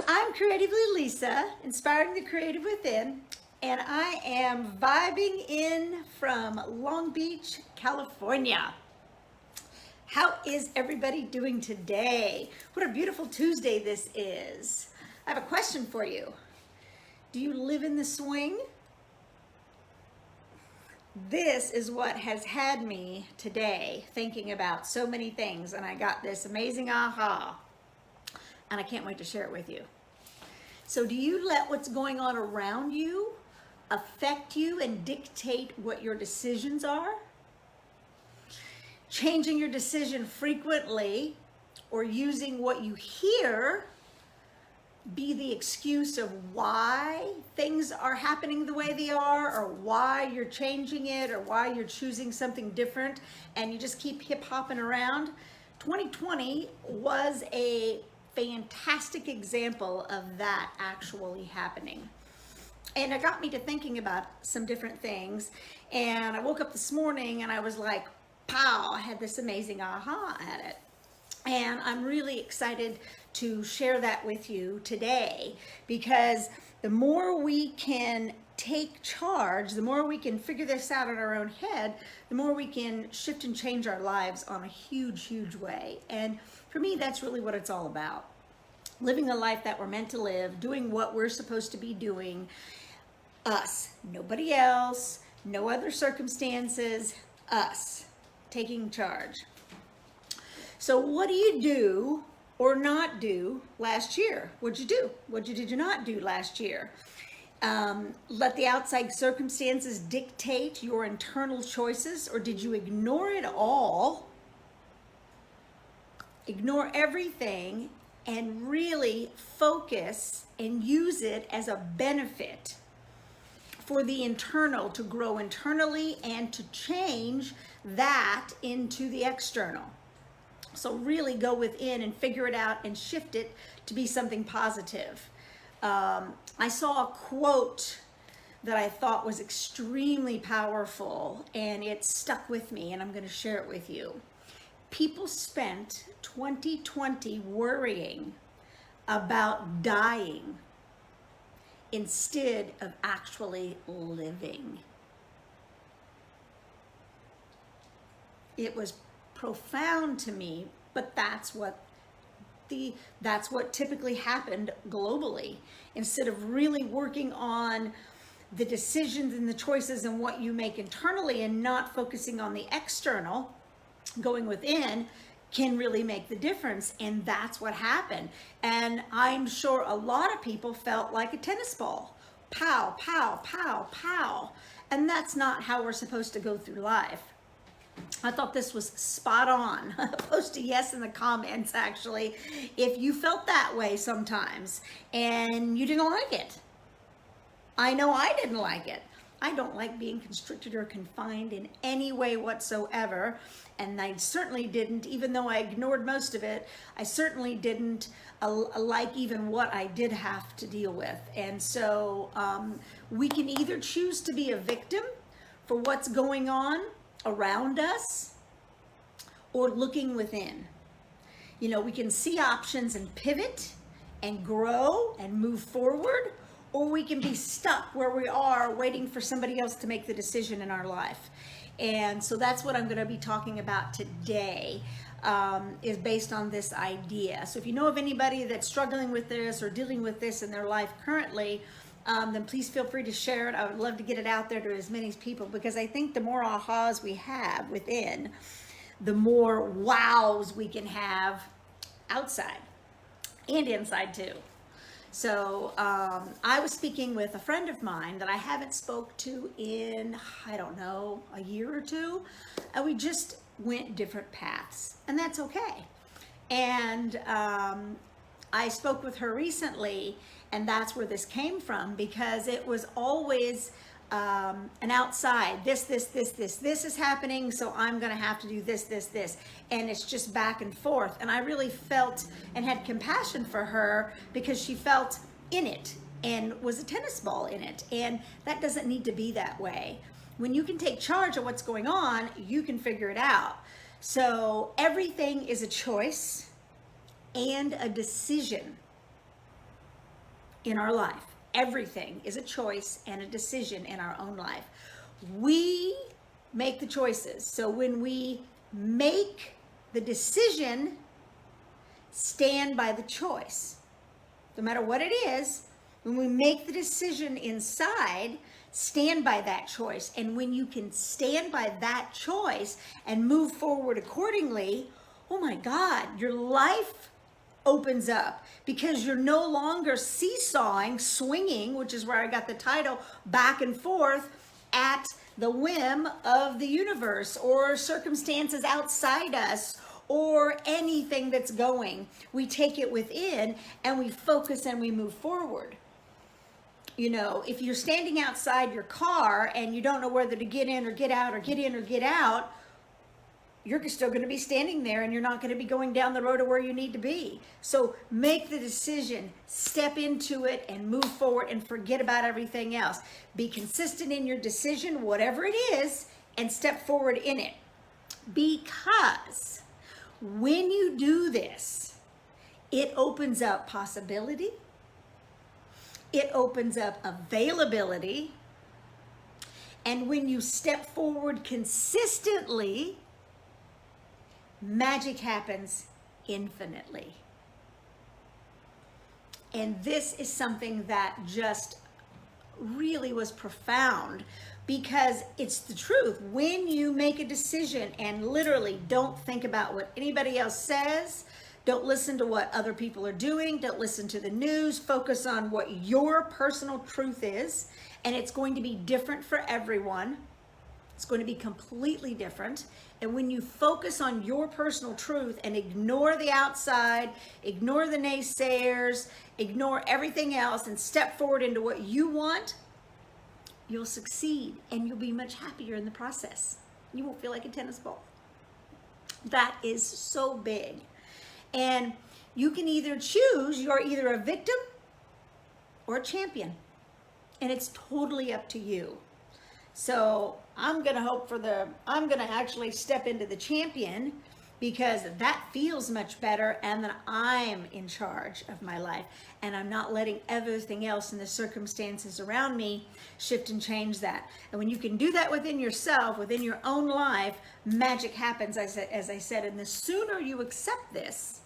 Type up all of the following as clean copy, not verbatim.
I'm Creatively Lisa, inspiring the creative within, and I am vibing in from Long Beach, California. How is everybody doing today? What a beautiful Tuesday this is. I have a question for you. Do you live in the swing? This is what has had me today thinking about so many things, and I got this amazing aha, and I can't wait to share it with you. So do you let what's going on around you affect you and dictate what your decisions are? Changing your decision frequently or using what you hear be the excuse of why things are happening the way they are, or why you're changing it, or why you're choosing something different, and you just keep hip-hopping around. 2020 was a fantastic example of that actually happening. And it got me to thinking about some different things. And I woke up this morning and I was like, pow, I had this amazing aha at it. And I'm really excited to share that with you today, because the more we can take charge, the more we can figure this out in our own head, the more we can shift and change our lives on a huge, huge way. And for me, that's really what it's all about. Living a life that we're meant to live, doing what we're supposed to be doing, us, nobody else, no other circumstances, us, taking charge. So what do you do or not do last year? What'd you do? What did you not do last year? Let the outside circumstances dictate your internal choices, or did you ignore it all? Ignore everything and really focus and use it as a benefit for the internal, to grow internally and to change that into the external. So really go within and figure it out and shift it to be something positive. I saw a quote that I thought was extremely powerful, and it stuck with me, and I'm going to share it with you. People spent 2020 worrying about dying instead of actually living. It was profound to me, but that's what typically happened globally. Instead of really working on the decisions and the choices and what you make internally and not focusing on the external, going within can really make the difference. And that's what happened. And I'm sure a lot of people felt like a tennis ball. Pow, pow, pow, pow. And that's not how we're supposed to go through life. I thought this was spot on. Post a yes in the comments, actually, if you felt that way sometimes and you didn't like it. I know I didn't like it. I don't like being constricted or confined in any way whatsoever. And I certainly didn't, even though I ignored most of it, I certainly didn't like even what I did have to deal with. And so we can either choose to be a victim for what's going on around us, or looking within. You know, we can see options and pivot and grow and move forward, or we can be stuck where we are waiting for somebody else to make the decision in our life. And so that's what I'm going to be talking about today, is based on this idea. So if you know of anybody that's struggling with this or dealing with this in their life currently, then please feel free to share it. I would love to get it out there to as many people, because I think the more ahas we have within, the more wows we can have outside and inside too. So I was speaking with a friend of mine that I haven't spoke to in, I don't know, a year or two, and we just went different paths, and that's okay. And I spoke with her recently, and that's where this came from, because it was always an outside, this is happening, so I'm gonna have to do this, and it's just back and forth. And I really felt and had compassion for her, because she felt in it and was a tennis ball in it, and that doesn't need to be that way. When you can take charge of what's going on, you can figure it out. So everything is a choice and a decision. in our life. Everything is a choice and a decision in our own life. We make the choices. So when we make the decision, stand by the choice. No matter what it is, when we make the decision inside, stand by that choice. And when you can stand by that choice and move forward accordingly, oh my God, your life opens up, because you're no longer seesawing, swinging, which is where I got the title, back and forth at the whim of the universe or circumstances outside us or anything that's going. We take it within and we focus and we move forward. You know, if you're standing outside your car and you don't know whether to get in or get out or get in or get out, you're still going to be standing there and you're not going to be going down the road to where you need to be. So make the decision, step into it and move forward and forget about everything else. Be consistent in your decision, whatever it is, and step forward in it. Because when you do this, it opens up possibility. It opens up availability. And when you step forward consistently, magic happens infinitely. And this is something that just really was profound, because it's the truth. When you make a decision and literally don't think about what anybody else says, don't listen to what other people are doing, don't listen to the news, focus on what your personal truth is, and it's going to be different for everyone. It's going to be completely different. And when you focus on your personal truth and ignore the outside, ignore the naysayers, ignore everything else, and step forward into what you want, you'll succeed and you'll be much happier in the process. You won't feel like a tennis ball. That is so big. And you can either choose, you're either a victim or a champion. And it's totally up to you. So I'm going to actually step into the champion, because that feels much better, and then I'm in charge of my life and I'm not letting everything else and the circumstances around me shift and change that. And when you can do that within yourself, within your own life, magic happens, as I said. And the sooner you accept this,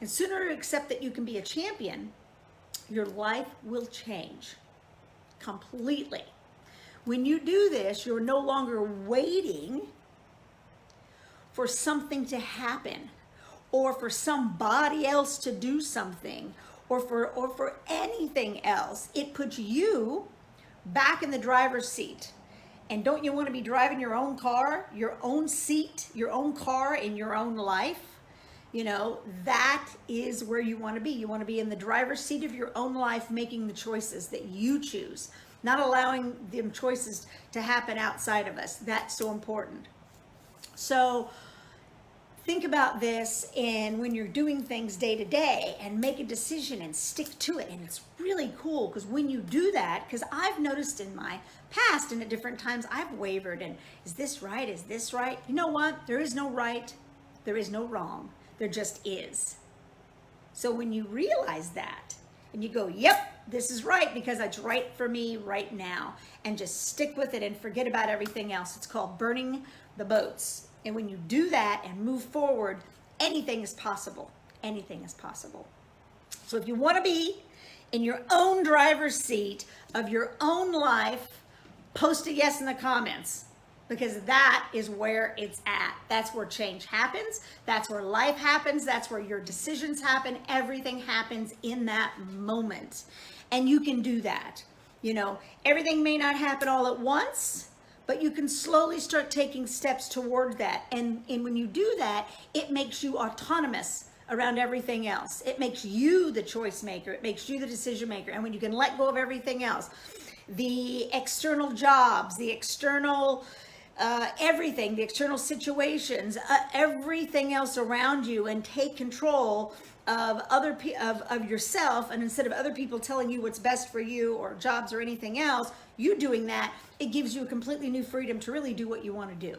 and sooner you accept that you can be a champion, your life will change completely. When you do this, you're no longer waiting for something to happen, or for somebody else to do something, or for anything else. It puts you back in the driver's seat. And don't you want to be driving your own car, your own seat, your own car in your own life? You know, that is where you want to be. You want to be in the driver's seat of your own life, making the choices that you choose, not allowing them choices to happen outside of us. That's so important. So think about this, and when you're doing things day to day, and make a decision and stick to it. And it's really cool, because when you do that, because I've noticed in my past and at different times I've wavered, and is this right? Is this right? You know what? There is no right. There is no wrong. There just is. So when you realize that and you go, yep, this is right because it's right for me right now, and just stick with it and forget about everything else. It's called burning the boats. And when you do that and move forward, anything is possible. Anything is possible. So if you want to be in your own driver's seat of your own life, post a yes in the comments, because that is where it's at. That's where change happens. That's where life happens. That's where your decisions happen. Everything happens in that moment. And you can do that. You know, everything may not happen all at once, but you can slowly start taking steps toward that. And when you do that, it makes you autonomous around everything else. It makes you the choice maker. It makes you the decision maker. And when you can let go of everything else, the external jobs, the external everything, the external situations, everything else around you, and take control of of yourself, and instead of other people telling you what's best for you, or jobs or anything else, you doing that, it gives you a completely new freedom to really do what you want to do.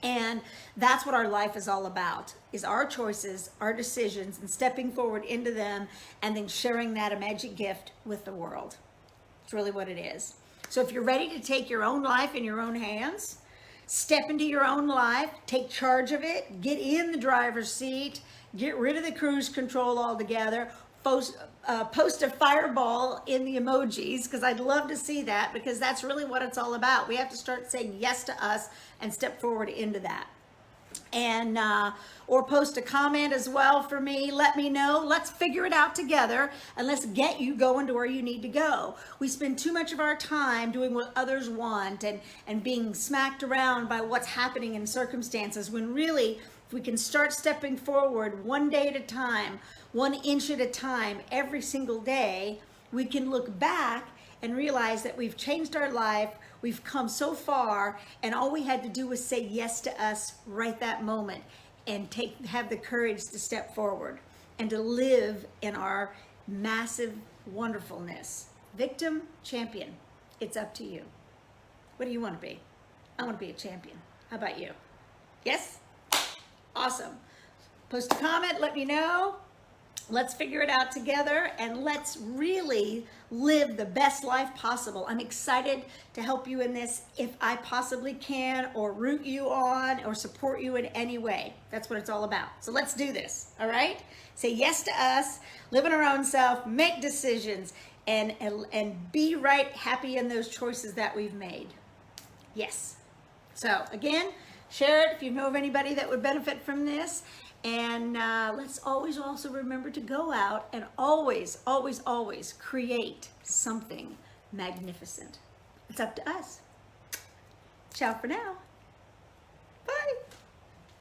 And that's what our life is all about, is our choices, our decisions, and stepping forward into them and then sharing that magic gift with the world. It's really what it is. So if you're ready to take your own life in your own hands, step into your own life, take charge of it, get in the driver's seat, get rid of the cruise control altogether, post a fireball in the emojis, because I'd love to see that, because that's really what it's all about. We have to start saying yes to us and step forward into that. And or post a comment as well for me. Let me know. Let's figure it out together, and let's get you going to where you need to go. We spend too much of our time doing what others want and being smacked around by what's happening in circumstances, when really, if we can start stepping forward one day at a time, 1 inch at a time, every single day, we can look back and realize that we've changed our life, we've come so far, and all we had to do was say yes to us right that moment, and have the courage to step forward and to live in our massive wonderfulness. Victim, champion, it's up to you. What do you want to be? I want to be a champion. How about you? Yes? Awesome. Post a comment, let me know. Let's figure it out together, and let's really live the best life possible. I'm excited to help you in this if I possibly can, or root you on, or support you in any way. That's what it's all about. So let's do this, all right? Say yes to us, live in our own self, make decisions, and be right, happy in those choices that we've made. Yes. So again, share it if you know of anybody that would benefit from this. And let's always also remember to go out and always, always, always create something magnificent. It's up to us. Ciao for now.